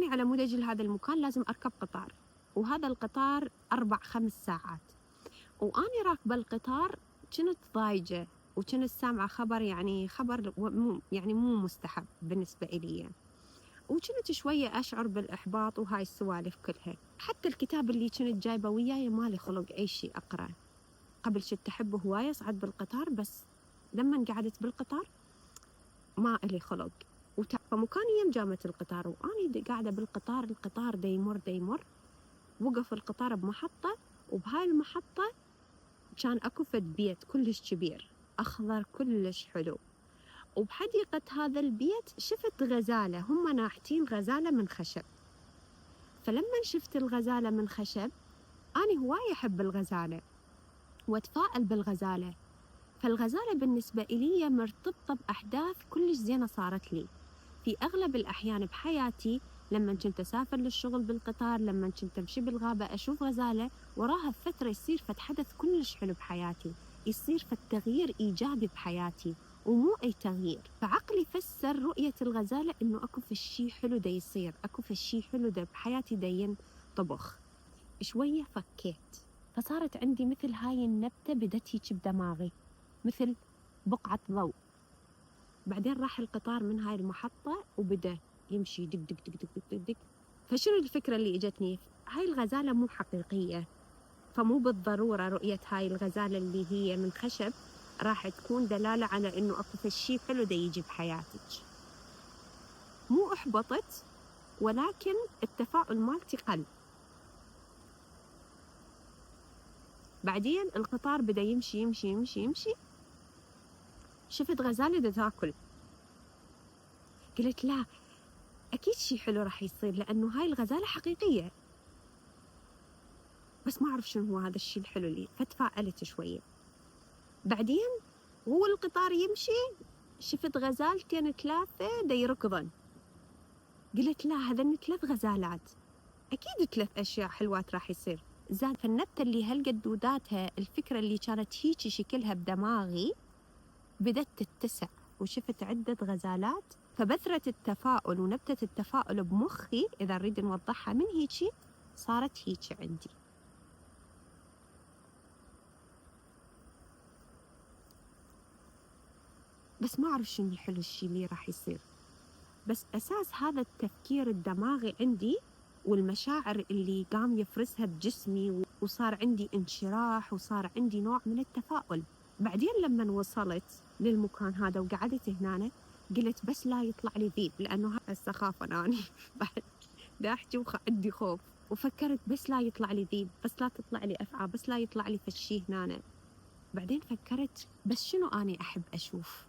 أني على مود أجي لهذا المكان لازم أركب قطار، وهذا القطار 4-5 ساعات، وأني راكبة القطار كنت ضايجة وكنت سامعة خبر، يعني خبر مو مستحب بالنسبة إلي، وكنت شوية أشعر بالإحباط وهاي السوالف كلها. حتى الكتاب اللي كنت جايبة وياي مالي خلق أي شيء أقرأ. قبل كنت أحبه هواية أصعد بالقطار، بس لما قعدت بالقطار ما إلي خلق. فمكاني يم جامعة القطار، وأني قاعدة بالقطار، القطار ديمر وقف القطار بمحطة، وبهاي المحطة كان أكو فد بيت كلش كبير أخضر كلش حلو، وبحديقة هذا البيت شفت غزالة، هم ناحتين غزالة من خشب. فلما شفت الغزالة من خشب أنا هواية أحب الغزالة وأتفائل بالغزالة، فالغزالة بالنسبة إلي مرتبطة بأحداث كلش زينة صارت لي في أغلب الأحيان بحياتي. لما كنت أسافر للشغل بالقطار، لما كنت أمشي بالغابة أشوف غزالة، وراها فترة يصير فد حدث كلش حلو بحياتي، يصير فد تغيير إيجابي بحياتي ومو أي تغيير. فعقلي فسر رؤية الغزالة إنه أكو فشي حلو دا يصير، أكو فشي حلو دا بحياتي دا ينطبخ. شوية فكيت، فصارت عندي مثل هاي النبتة بدت هيك بدماغي مثل بقعة ضوء. بعدين راح القطار من هاي المحطة وبدأ يمشي دق دق دق دق دق دق. فشنو الفكرة اللي اجتني؟ هاي الغزالة مو حقيقية، فمو بالضرورة رؤية هاي الغزالة اللي هي من خشب راح تكون دلالة على إنه أكو شيء حلو دا يجي بحياتك. مو أحبطت، ولكن التفاؤل مالتي قل. بعدين القطار بدأ يمشي يمشي يمشي يمشي، شفت غزالة دا تاكل. قلت لا، أكيد شيء حلو راح يصير، لأنه هاي الغزالة حقيقية، بس ما أعرف شنو هو هذا الشيء الحلو اللي. فتفائلت شوية. بعدين هو القطار يمشي شفت غزالتين 3 دا يركضن. قلت لا، هذن 3 غزالات، أكيد 3 أشياء حلوات راح يصير. زاد فالنبتة اللي هلقد دوداتها، الفكرة اللي كانت هيجي شكلها بدماغي بدت تتسع، وشفت عدة غزالات. فبذرة التفاؤل ونبتة التفاؤل بمخي، إذا نريد نوضحها من هيجي، صارت هيجي عندي. بس ما أعرف شنو الحلو الشيء اللي راح يصير، بس أساس هذا التفكير الدماغي عندي والمشاعر اللي قام يفرزها بجسمي، وصار عندي انشراح وصار عندي نوع من التفاؤل. بعدين لما وصلت للمكان هذا وقعدت هنا، قلت بس لا يطلع لي ذيب، لأنه هسه خاف أنا بعد دا أحكي عندي خوف. وفكرت بس لا يطلع لي ذيب، بس لا تطلع لي أفعى، بس لا يطلع لي فشي هنا. بعدين فكرت بس شنو أنا أحب أشوف؟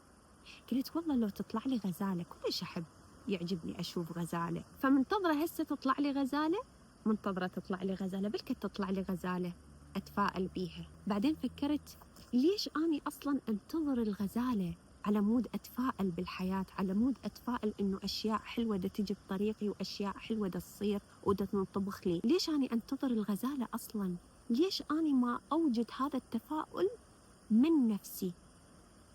قلت والله لو تطلع لي غزالة كلش أحب، يعجبني أشوف غزالة. فمنتظرة هسه تطلع لي غزالة، منتظرة تطلع لي غزالة، بلكي تطلع لي غزالة أتفائل بيها. بعدين فكرت ليش أني أصلاً أنتظر الغزالة؟ على مود أتفائل بالحياة، على مود أتفائل إنه أشياء حلوة دا تجي بطريقي وأشياء حلوة دا تصير ودا تنطبخ لي. ليش أني أنتظر الغزالة أصلاً؟ ليش أني ما أوجد هذا التفاؤل من نفسي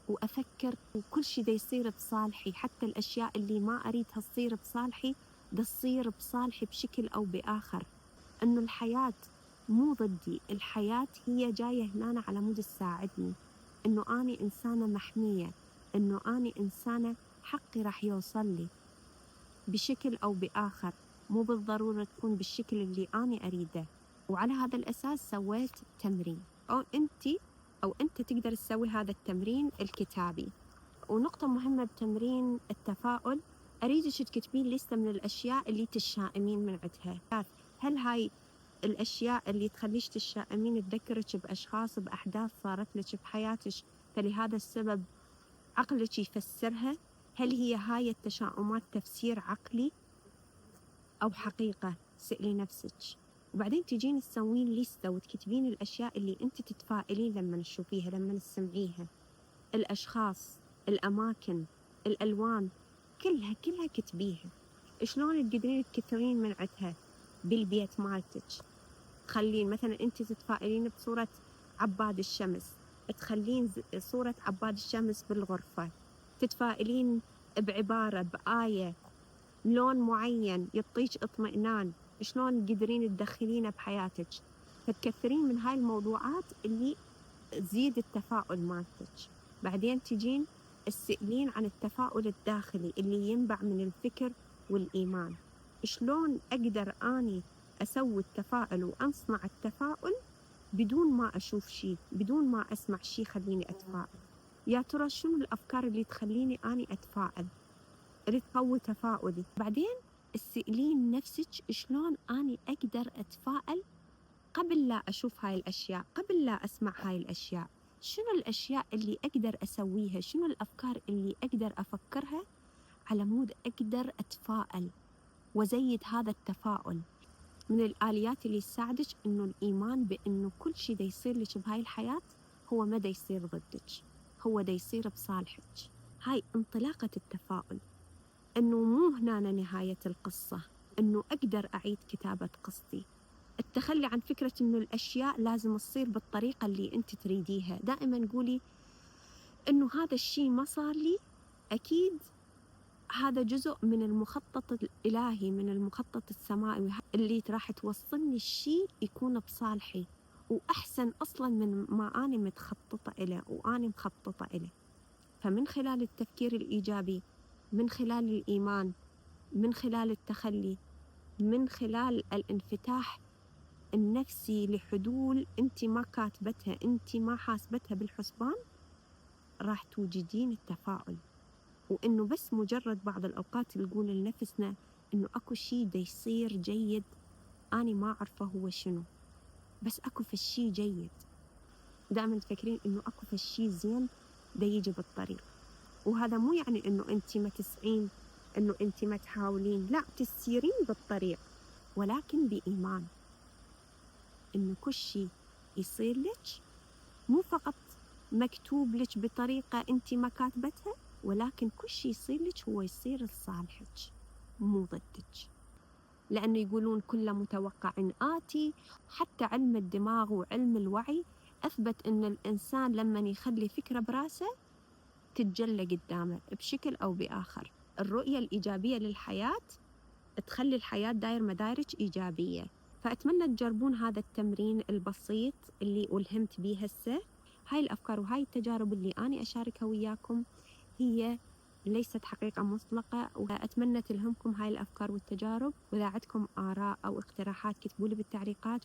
وأفكر وكل شيء دا يصير بصالحي، حتى الأشياء اللي ما أريدها تصير بصالحي دا تصير بصالحي بشكل أو بآخر. إنه الحياة مو ضدي، الحياة هي جاية هنا على مود تساعدني، إنه أنا إنسانة محمية، إنه أنا إنسانة حقي راح يوصل لي بشكل أو بآخر، مو بالضرورة تكون بالشكل اللي أنا أريده. وعلى هذا الأساس سويت تمرين، أو أنت تقدر تسوي هذا التمرين الكتابي. ونقطة مهمة بتمرين التفاؤل، أريدك تكتبين لستة من الأشياء اللي تشائمين من عندها. هل هاي الأشياء اللي تخليش تشائمين تذكرك بأشخاص بأحداث صارت لك بحياتك، فلهذا السبب عقلك يفسرها؟ هل هي هاي التشاؤمات تفسير عقلي أو حقيقة؟ سألي نفسك. وبعدين تجين تسوين لستة وتكتبين الأشياء اللي أنت تتفائلين لما تشوفيها، لما تسمعيها، الأشخاص، الأماكن، الألوان، كلها كتبيها. شلون تقدرين تكثرين من عندها؟ بالبيت مالتك، تخلين مثلا أنت تتفائلين بصورة عباد الشمس، تخلين صورة عباد الشمس بالغرفة، تتفائلين بعبارة، بآية، لون معين يعطيك اطمئنان، شلون تقدرين تدخلينه بحياتك، فتكثرين من هاي الموضوعات اللي تزيد التفاؤل مالتك. بعدين تجين تسألين عن التفاؤل الداخلي اللي ينبع من الفكر والإيمان. شلون أقدر أني أسوي التفاؤل وأصنع التفاؤل بدون ما أشوف شيء، بدون ما أسمع شيء خليني أتفائل؟ يا ترى شنو الأفكار اللي تخليني أني أتفائل، اللي تقوي تفاؤلي؟ بعدين اسألين نفسك شلون أني أقدر أتفائل قبل لا أشوف هاي الأشياء، قبل لا أسمع هاي الأشياء. شنو الأشياء اللي أقدر أسويها، شنو الأفكار اللي أقدر أفكرها على مود أقدر أتفائل وزيد هذا التفاؤل. من الآليات اللي تساعدك إنه الإيمان بإنه كل شيء دا يصير لك بهاي الحياة هو ما دا يصير ضدك، هو دا يصير بصالحك. هاي انطلاقة التفاؤل، إنه مو هنا نهاية القصة، إنه أقدر أعيد كتابة قصتي. التخلي عن فكرة إنه الأشياء لازم تصير بالطريقة اللي أنت تريديها. دائما قولي إنه هذا الشيء ما صار لي، أكيد هذا جزء من المخطط الإلهي، من المخطط السماوي اللي راح توصلني الشيء يكون بصالحي وأحسن أصلا من ما أنا متخططة إليه وأنا مخططة إليه. فمن خلال التفكير الإيجابي، من خلال الإيمان، من خلال التخلي، من خلال الانفتاح النفسي لحلول أنت ما كاتبتها، أنت ما حاسبتها بالحسبان، راح توجدين التفاؤل. وإنه بس مجرد بعض الأوقات نقول لنفسنا إنه أكو شيء دا يصير جيد أنا ما أعرفه هو شنو، بس أكو في الشيء جيد. دائما تفكرين إنه أكو في الشيء زين دا يجي بالطريق. وهذا مو يعني إنه أنت ما تسعين، إنه أنت ما تحاولين، لا، تسيرين بالطريق ولكن بإيمان إنه كل شيء يصير لك مو فقط مكتوب لك بطريقة أنت ما كاتبتها، ولكن كل شيء يصير لك هو يصير لصالحك مو ضدك. لأنه يقولون كل متوقع آتي. حتى علم الدماغ وعلم الوعي أثبت أن الإنسان لما يخلي فكرة براسه تتجلى قدامه بشكل أو بآخر. الرؤية الإيجابية للحياة تخلي الحياة داير مدارج إيجابية. فأتمنى تجربون هذا التمرين البسيط اللي ألهمت به هسه. هاي الأفكار وهاي التجارب اللي أنا أشاركها وياكم هي ليست حقيقة مطلقة، وأتمنى تلهمكم هاي الأفكار والتجارب. وإذا عندكم آراء أو اقتراحات كتبوا لي بالتعليقات.